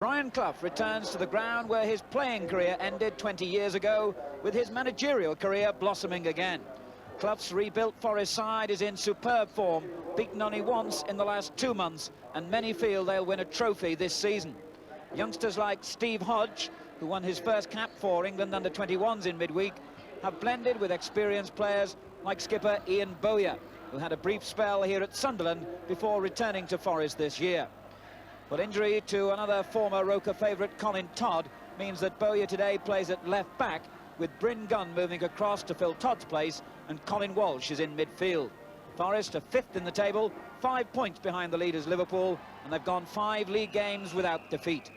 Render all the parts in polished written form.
Brian Clough returns to the ground where his playing career ended 20 years ago, with his managerial career blossoming again. Clough's rebuilt Forest side is in superb form, beaten only once in the last 2 months, and many feel they'll win a trophy this season. Youngsters like Steve Hodge, who won his first cap for England under-21s in midweek, have blended with experienced players like skipper Ian Bowyer, who had a brief spell here at Sunderland before returning to Forest this year. But injury to another former Roker favourite, Colin Todd, means that Bowyer today plays at left back, with Bryn Gunn moving across to fill Todd's place, and Colin Walsh is in midfield. Forest are 5th in the table, 5 points behind the leaders Liverpool, and they've gone 5 league games without defeat.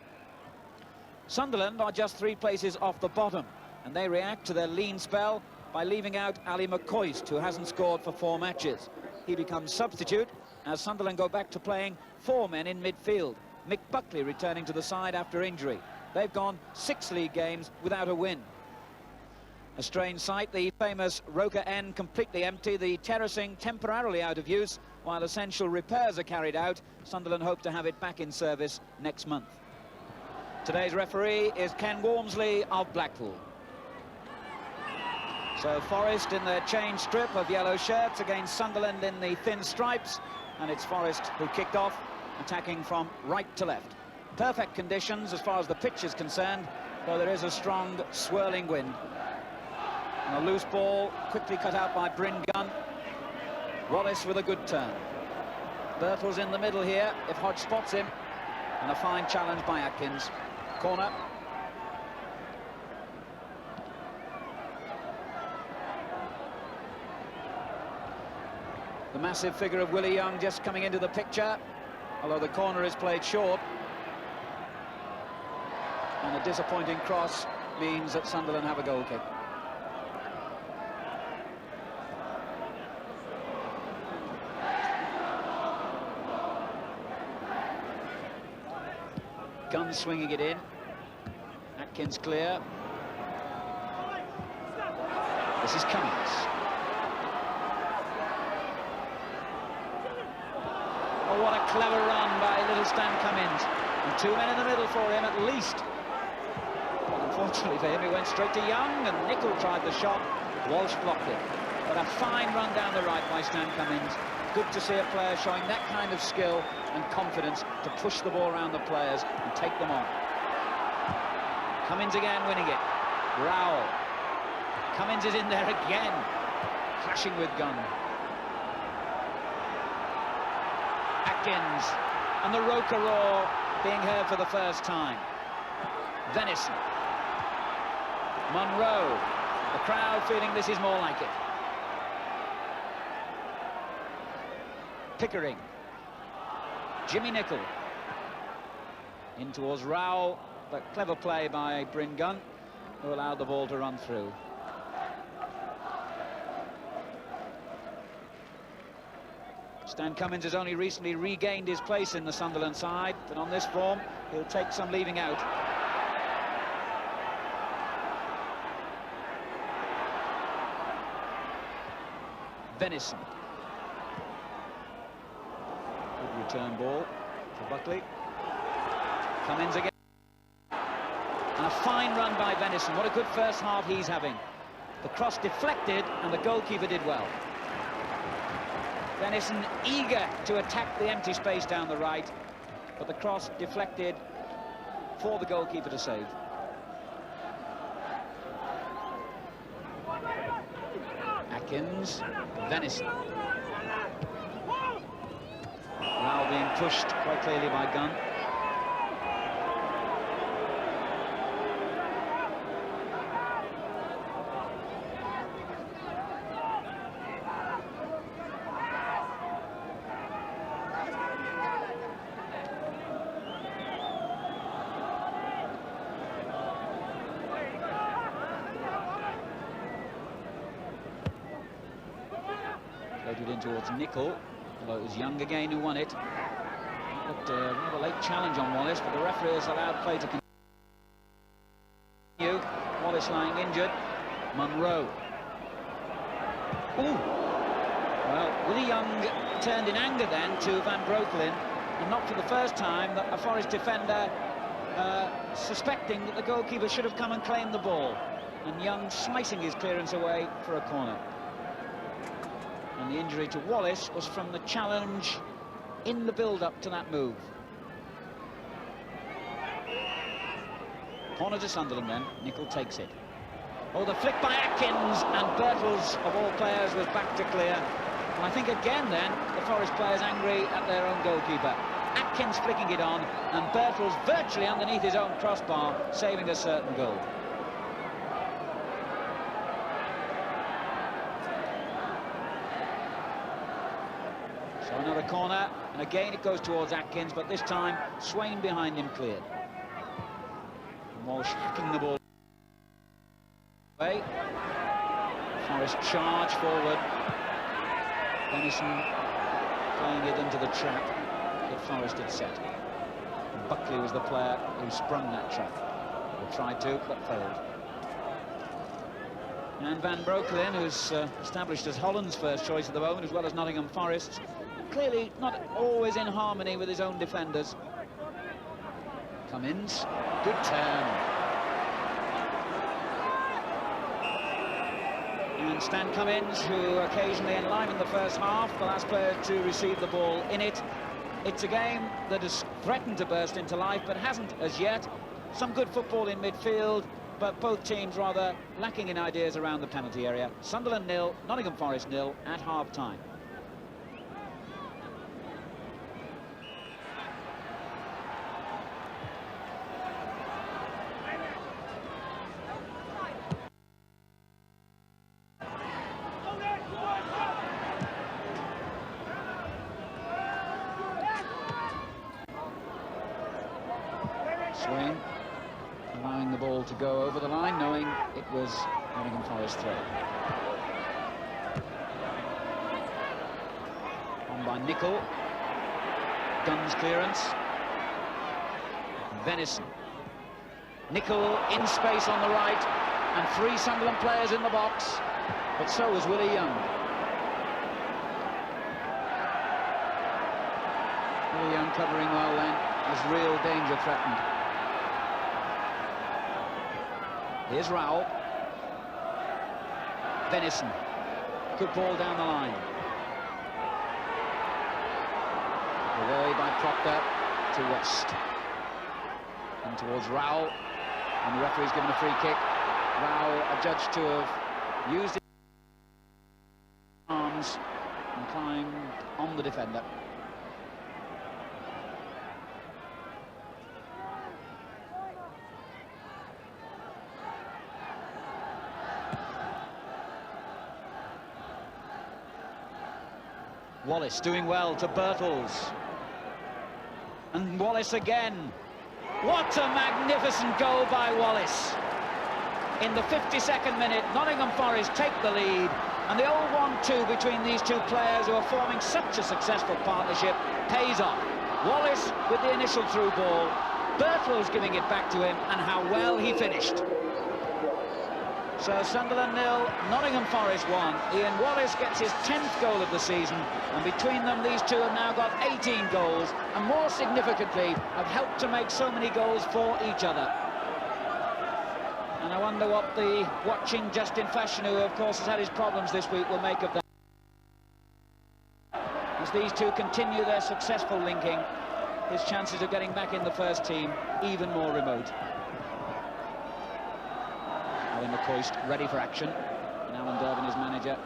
Sunderland are just 3 places off the bottom, and they react to their lean spell by leaving out Ali McCoist, who hasn't scored for 4 matches. He becomes substitute as Sunderland go back to playing 4 men in midfield. Mick Buckley returning to the side after injury. They've gone 6 league games without a win. A strange sight, the famous Roker End completely empty, the terracing temporarily out of use, while essential repairs are carried out. Sunderland hope to have it back in service next month. Today's referee is Ken Walmsley of Blackpool. So Forest in their change strip of yellow shirts against Sunderland in the thin stripes, and it's Forest who kicked off, attacking from right to left. Perfect conditions as far as the pitch is concerned, though there is a strong swirling wind. And a loose ball quickly cut out by Bryn Gunn. Wallace with a good turn. Birtle's in the middle here if Hodge spots him, and a fine challenge by Atkins. Corner. The massive figure of Willie Young just coming into the picture, although the corner is played short. And a disappointing cross means that Sunderland have a goal kick. Gunn swinging it in. Atkins clear. This is Cummings. Oh, what a clever run by little Stan Cummings. And 2 men in the middle for him at least. But unfortunately for him, he went straight to Young, and Nicol tried the shot. Walsh blocked it. But a fine run down the right by Stan Cummings. Good to see a player showing that kind of skill and confidence to push the ball around the players and take them on. Cummings again winning it. Rowell. Cummings is in there again, clashing with Gunn. Atkins, and the Roker roar being heard for the first time. Venison. Monroe. The crowd feeling this is more like it. Pickering. Jimmy Nicol. In towards Rowell, but clever play by Bryn Gunn, who allowed the ball to run through. Stan Cummings has only recently regained his place in the Sunderland side, but on this form, he'll take some leaving out. Venison. Good return ball for Buckley. Cummings again. And a fine run by Venison. What a good first half he's having. The cross deflected, and the goalkeeper did well. Venison eager to attack the empty space down the right, but the cross deflected for the goalkeeper to save. Atkins, Venison. Now being pushed quite clearly by Gunn. Floated in towards Nicol, although it was Young again who won it. Looked another late challenge on Wallace, but the referee has allowed play to continue. Wallace lying injured. Monroe. Ooh! Well, Willie Young turned in anger then to Van Breukelen, and not for the first time that a Forest defender suspecting that the goalkeeper should have come and claimed the ball, and Young slicing his clearance away for a corner. And the injury to Wallace was from the challenge in the build-up to that move. Corner to Sunderland then. Nicol takes it. Oh, the flick by Atkins, and Birtles, of all players, was back to clear. And I think again then, the Forest players angry at their own goalkeeper. Atkins flicking it on, and Birtles virtually underneath his own crossbar, saving a certain goal. So another corner, and again it goes towards Atkins, but this time Swain behind him cleared. And Walsh hacking the ball away. Forest charge forward. Benison playing it into the trap that Forest had set. And Buckley was the player who sprung that trap, or tried to, but failed. And Van Brooklyn, who's established as Holland's first choice at the moment, as well as Nottingham Forest's, clearly not always in harmony with his own defenders. Cummins, good turn. And Stan Cummins, who occasionally enlivened the first half, the last player to receive the ball in it. It's a game that has threatened to burst into life, but hasn't as yet. Some good football in midfield, but both teams rather lacking in ideas around the penalty area. Sunderland 0, Nottingham Forest 0 at half-time. Swain allowing the ball to go over the line, knowing it was Nottingham Forest throw. On by Nicol. Gunn's clearance. Venison. Nicol in space on the right, and 3 Sunderland players in the box, but so was Willie Young. Willie Young covering well then, as real danger threatened. Here's Rowell. Venison. Good ball down the line. Away by Proctor to West. And towards Rowell. And the referee's given a free kick. Rowell adjudged to have used his arms and climbed on the defender. Wallace doing well to Birtles. And Wallace again. What a magnificent goal by Wallace. In the 52nd minute, Nottingham Forest take the lead, and the old 1-2 between these two players who are forming such a successful partnership pays off. Wallace with the initial through ball, Birtles giving it back to him, and how well he finished. So Sunderland 0, Nottingham Forest 1. Ian Wallace gets his 10th goal of the season, and between them these two have now got 18 goals, and more significantly have helped to make so many goals for each other. And I wonder what the watching Justin Fashion, who of course has had his problems this week, will make of that. As these two continue their successful linking, his chances of getting back in the first team even more remote. Alan McCoist ready for action, and Alan Durbin, his manager,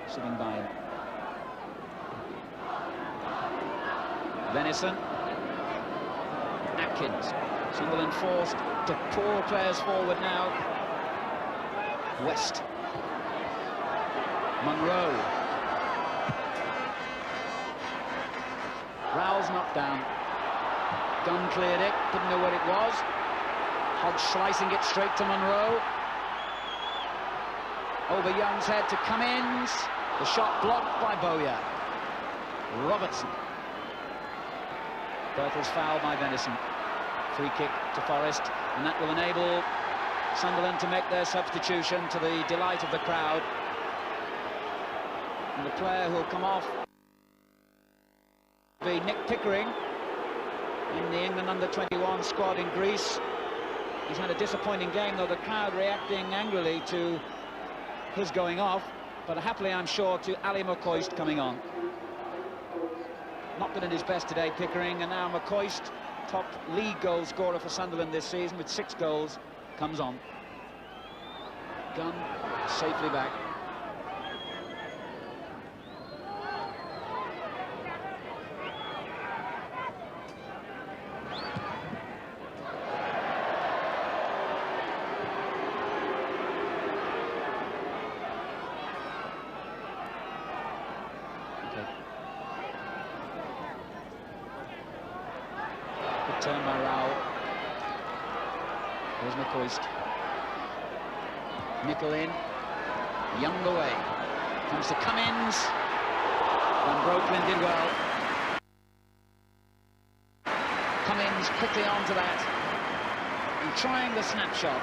sitting by him. Venison. Atkins. Sunderland forced to pour players forward now. West. Munro. Rowell's knocked down. Gunn cleared it, didn't know what it was. Hodge slicing it straight to Munro. Over Young's head to Cummins. The shot blocked by Bowyer. Robertson. Birtles foul by Venison. Free kick to Forest, and that will enable Sunderland to make their substitution to the delight of the crowd. And the player who'll come off will be Nick Pickering. in the England under-21 squad in Greece. He's had a disappointing game, though the crowd reacting angrily to his going off, but happily, I'm sure, to Ali McCoist coming on. Not been at his best today, Pickering, and now McCoist, top league goal scorer for Sunderland this season with 6 goals, comes on. Gunn safely back. Good turn by Rao. Here's McCoist. Nickel in. Young away. Comes to Cummins. Van Broeklyn did well. Cummins quickly onto that. And trying the snapshot.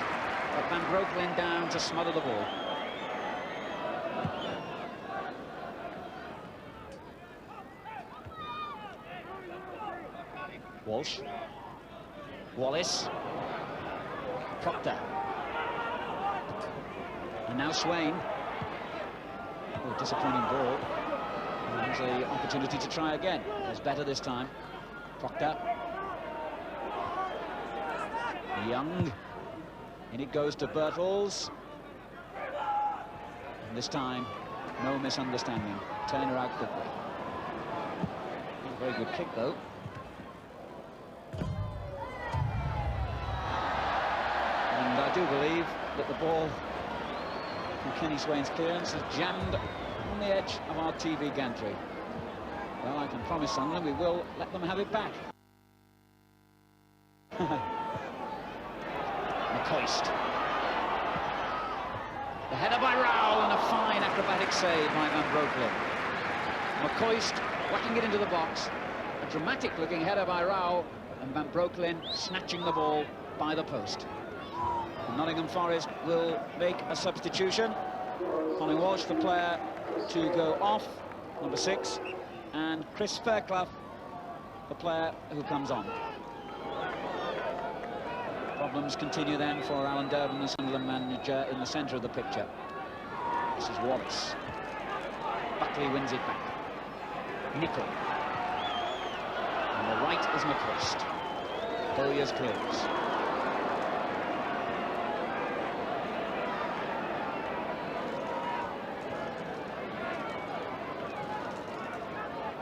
But Van Broeklyn down to smother the ball. Walsh. Wallace. Proctor. And now Swain. Oh, disappointing ball. There's the opportunity to try again. It's better this time. Proctor. Young. In it goes to Birtles. And this time, no misunderstanding. Turn her out quickly. Very good kick, though. And I do believe that the ball from Kenny Swain's clearance is jammed on the edge of our TV gantry. Well, I can promise Sunderland we will let them have it back. McCoist. The header by Rao and a fine acrobatic save by Van Broeklyn. McCoist whacking it into the box. A dramatic looking header by Rao and Van Broeklyn snatching the ball by the post. Nottingham Forest will make a substitution. Colin Walsh, the player to go off, number 6, and Chris Fairclough, the player who comes on. Problems continue then for Alan Durban, the Sunderland manager, in the centre of the picture. This is Wallace. Buckley wins it back. Nickel. On the right is McCoist. Bowyer's clears.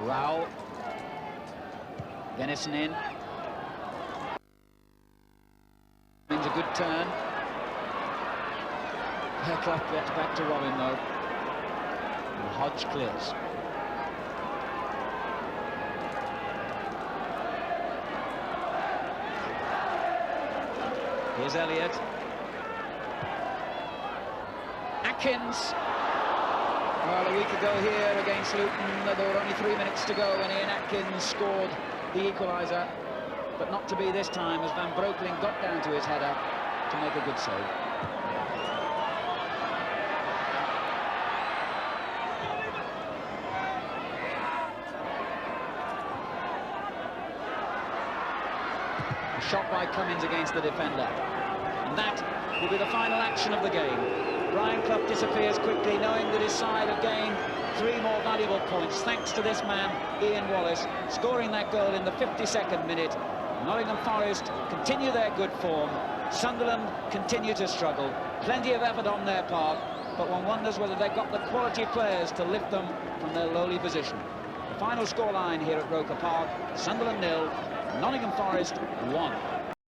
Rao. Dennison in. Means a good turn. Fairclough gets back to Robin, though. And Hodge clears. Here's Elliott. Atkins. Well, a week ago here against Luton, there were only 3 minutes to go when Ian Atkins scored the equaliser, but not to be this time as Van Broeklyn got down to his header to make a good save. A shot by Cummins against the defender. And that will be the final action of the game. Brian Clough disappears quickly, knowing that his side have gained 3 more valuable points, thanks to this man, Ian Wallace, scoring that goal in the 52nd minute. Nottingham Forest continue their good form. Sunderland continue to struggle. Plenty of effort on their part, but one wonders whether they've got the quality players to lift them from their lowly position. The final scoreline here at Roker Park, Sunderland 0, Nottingham Forest 1.